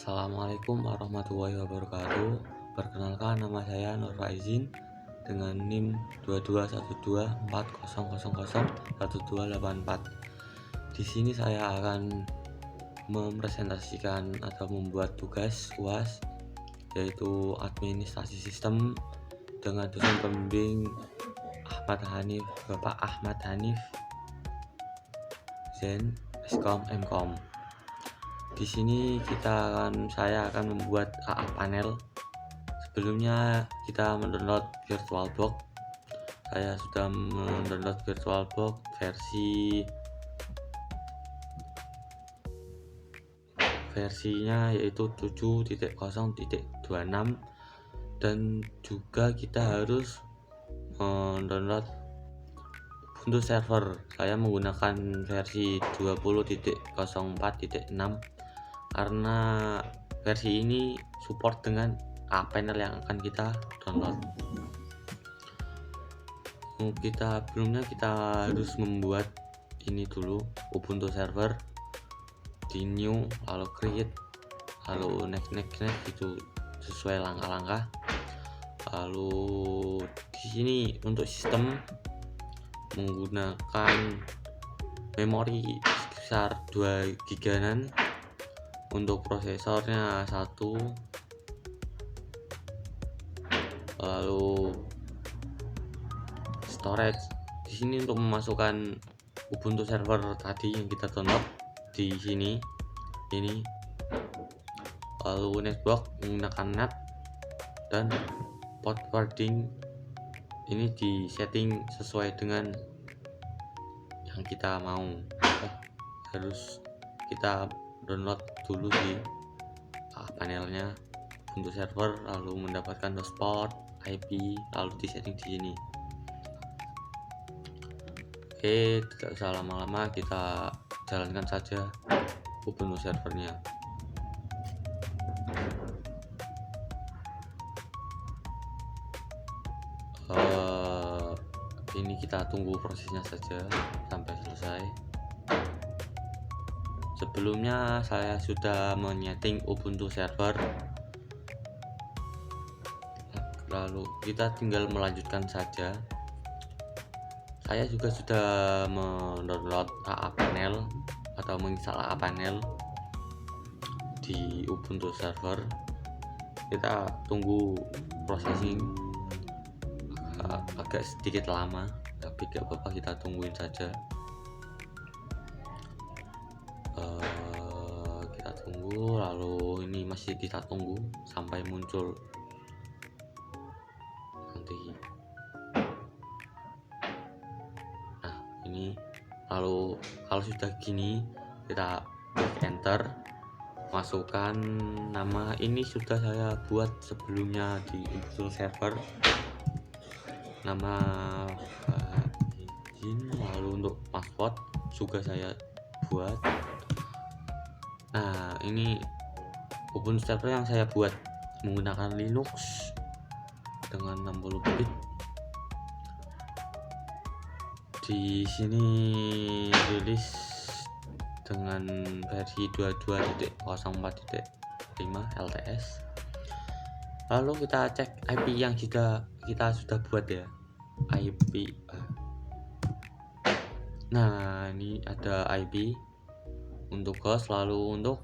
Assalamualaikum warahmatullahi wabarakatuh. Perkenalkan, nama saya Nur Faizin dengan NIM 221240001284. Di sini saya akan mempresentasikan atau membuat tugas UAS, yaitu administrasi sistem, dengan dosen pembimbing Bapak Ahmad Hanif Zen Skom Mkom. Di sini saya akan membuat AA panel. Sebelumnya kita mendownload VirtualBox. Saya sudah mendownload VirtualBox versinya yaitu 7.0.26, dan juga kita harus mendownload Ubuntu server. Saya menggunakan versi 20.04.6 karena versi ini support dengan AA panel yang akan kita download. Sebelumnya kita harus membuat ini dulu, Ubuntu server, di new, lalu create, lalu next itu sesuai langkah-langkah. Lalu di sini untuk sistem menggunakan memori sebesar 2 GB, untuk prosesornya 1, lalu storage di sini untuk memasukkan Ubuntu server tadi yang kita download di sini ini, lalu network menggunakan NAT, dan port wording ini di setting sesuai dengan yang kita mau. Harus kita download dulu di panelnya Ubuntu server, lalu mendapatkan hotspot, IP, lalu di setting di sini. Oke, tidak usah lama-lama, kita jalankan saja Ubuntu servernya. Ini kita tunggu prosesnya saja sampai selesai. Sebelumnya saya sudah menyeting Ubuntu server, lalu kita tinggal melanjutkan saja. Saya juga sudah mendownload AA panel atau menginstal AA panel di Ubuntu server. Kita tunggu processing agak sedikit lama, tapi gak apa-apa, kita tungguin saja. Kita tunggu, lalu ini masih kita tunggu sampai muncul nanti. Nah ini, lalu kalau sudah gini kita klik enter, masukkan nama. Ini sudah saya buat sebelumnya di Ubuntu server, nama izin, lalu untuk password juga saya buat. Nah ini Ubuntu server yang saya buat menggunakan Linux dengan 60 bit. Di sini rilis dengan versi 22.04.5 LTS. Lalu kita cek IP yang kita sudah buat ya, IP. Nah ini ada IP untuk host, lalu untuk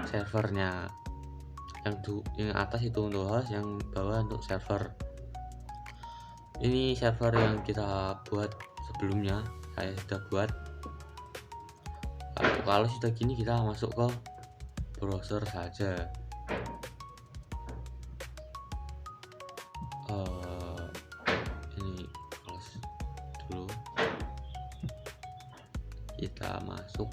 servernya yang atas itu untuk host, yang bawah untuk server. Ini server yang kita buat sebelumnya, saya sudah buat. Kalau sudah gini kita masuk ke browser saja. Ini close dulu, kita masuk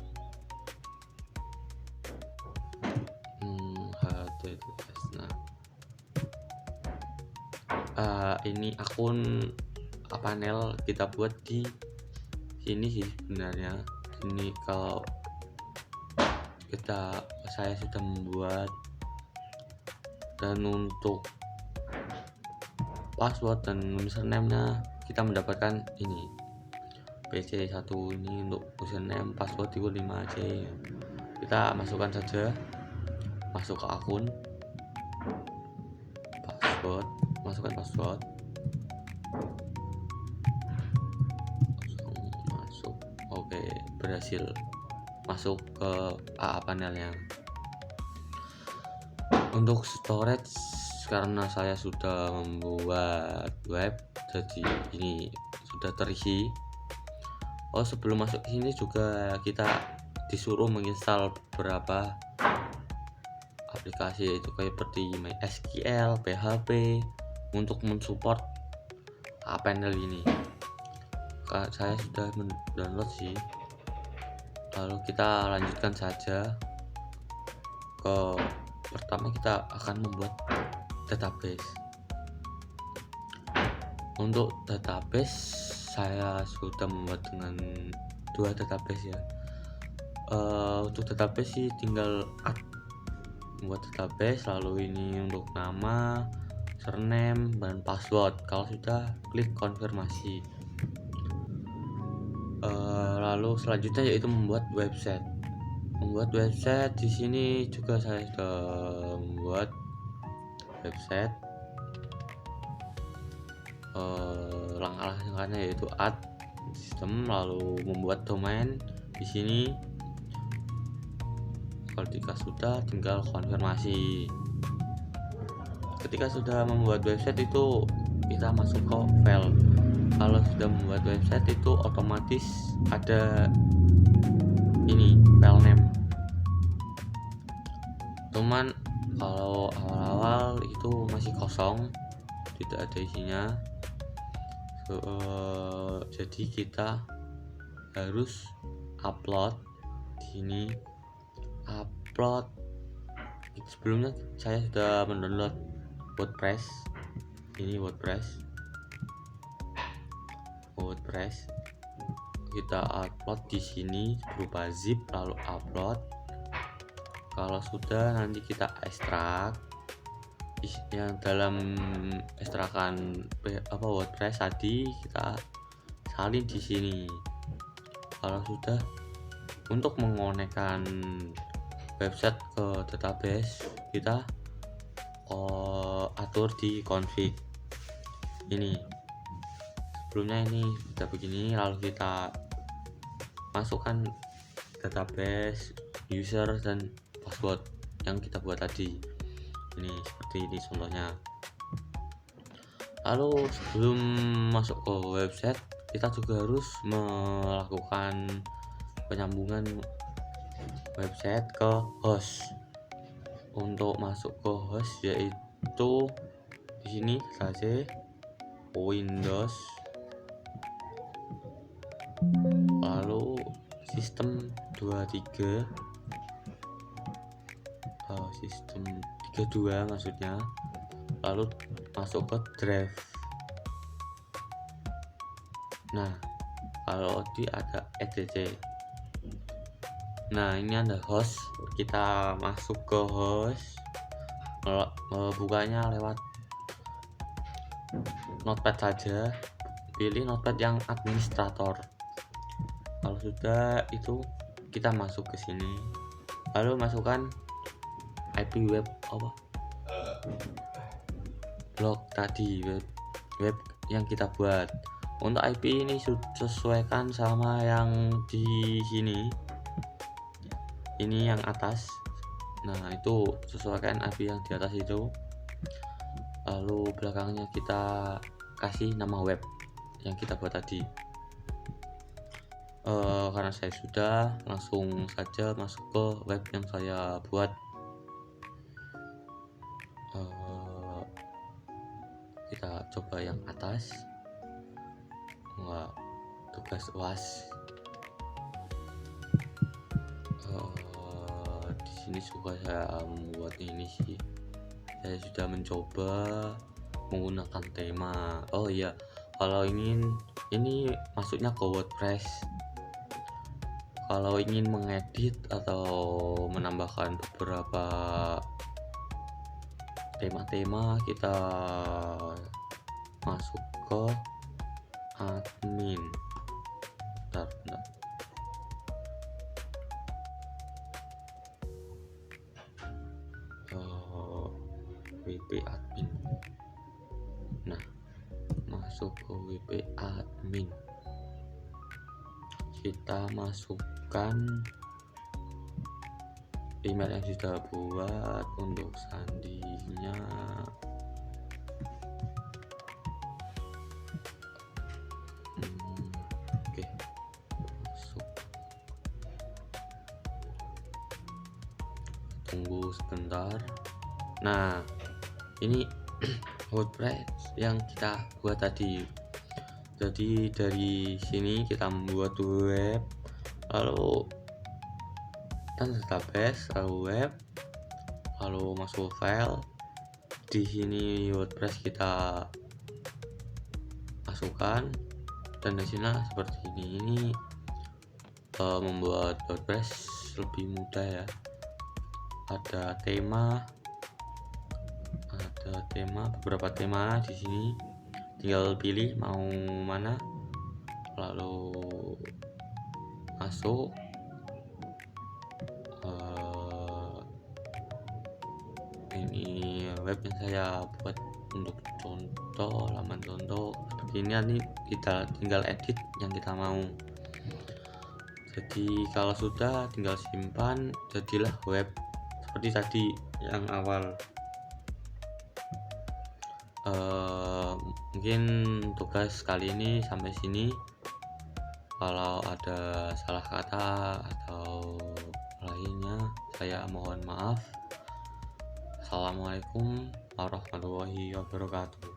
HTTPS. Ini akun panel kita buat di sini sih sebenarnya. Ini kalau saya sudah membuat, dan untuk password dan username-nya kita mendapatkan ini PC1. Ini untuk username, password itu 5C. kita masukkan saja, masuk ke akun, password, masukkan password, masuk. Oke, berhasil masuk ke AA panelnya. Untuk storage, karena saya sudah membuat web, jadi ini sudah terisi. Sebelum masuk ke sini juga kita disuruh menginstal beberapa aplikasi, itu kayak seperti MySQL, PHP untuk mensupport panel ini. Saya sudah mendownload sih. Lalu kita lanjutkan saja ke pertama, kita akan membuat database. Untuk database saya sudah membuat dengan 2 database ya. Untuk database sih tinggal membuat database, lalu ini untuk nama, surname, dan password. Kalau sudah, klik konfirmasi. Lalu selanjutnya yaitu membuat website. Membuat website di sini juga saya sudah membuat website. Langkah-langkahnya yaitu add sistem, lalu membuat domain. Di sini ketika sudah, tinggal konfirmasi. Ketika sudah membuat website itu kita masuk ke file. Kalau sudah membuat website itu otomatis ada ini file name. Cuman kalau awal-awal itu masih kosong, tidak ada isinya. Jadi kita harus upload di sini. Upload. Sebelumnya saya sudah mendownload WordPress. Ini WordPress. Kita upload di sini berupa zip, lalu upload. Kalau sudah, nanti kita ekstrak. Yang dalam ekstrakan WordPress tadi kita salin di sini. Kalau sudah, untuk mengonekkan website ke database kita atur di config ini. Sebelumnya ini sudah begini, lalu kita masukkan database, user, dan password yang kita buat tadi. Ini seperti ini contohnya. Lalu sebelum masuk ke website, kita juga harus melakukan penyambungan website ke host. Untuk masuk ke host yaitu di sini saja Windows, lalu sistem 23, sistem 32 maksudnya, lalu masuk ke drive. Nah, kalau di ada etc. Nah, ini ada host, kita masuk ke host, bukanya lewat notepad saja, pilih notepad yang administrator. Kalau sudah, itu kita masuk ke sini, lalu masukkan IP web blog tadi, web yang kita buat. Untuk IP ini sesuaikan sama yang di sini, ini yang atas. Nah, itu sesuaikan IP yang di atas itu. Lalu belakangnya kita kasih nama web yang kita buat tadi. Karena saya sudah, langsung saja masuk ke web yang saya buat. Kita coba yang atas. Tugas UAS. Di sini juga saya membuat ini sih. Saya sudah mencoba menggunakan tema. Oh iya, kalau ingin ini masuknya ke WordPress. Kalau ingin mengedit atau menambahkan beberapa tema-tema, kita masuk ke admin. Bentar. WP admin. Nah, masuk ke WP admin, kita masukkan email yang sudah buat untuk sandinya. Oke, masuk. Tunggu sebentar. Nah, ini WordPress yang kita buat tadi. Jadi dari sini kita membuat web, lalu dan database, lalu web, lalu masuk file. Di sini WordPress kita masukkan, dan di sini seperti ini. Membuat WordPress lebih mudah ya. Ada beberapa tema di sini. Tinggal pilih mau mana, lalu masuk. Ini web yang saya buat untuk contoh, halaman contoh seperti ini. Nanti kita tinggal edit yang kita mau. Jadi kalau sudah tinggal simpan, jadilah web seperti tadi yang awal. Mungkin tugas kali ini sampai sini. Kalau ada salah kata atau lainnya, saya mohon maaf. Assalamualaikum warahmatullahi wabarakatuh.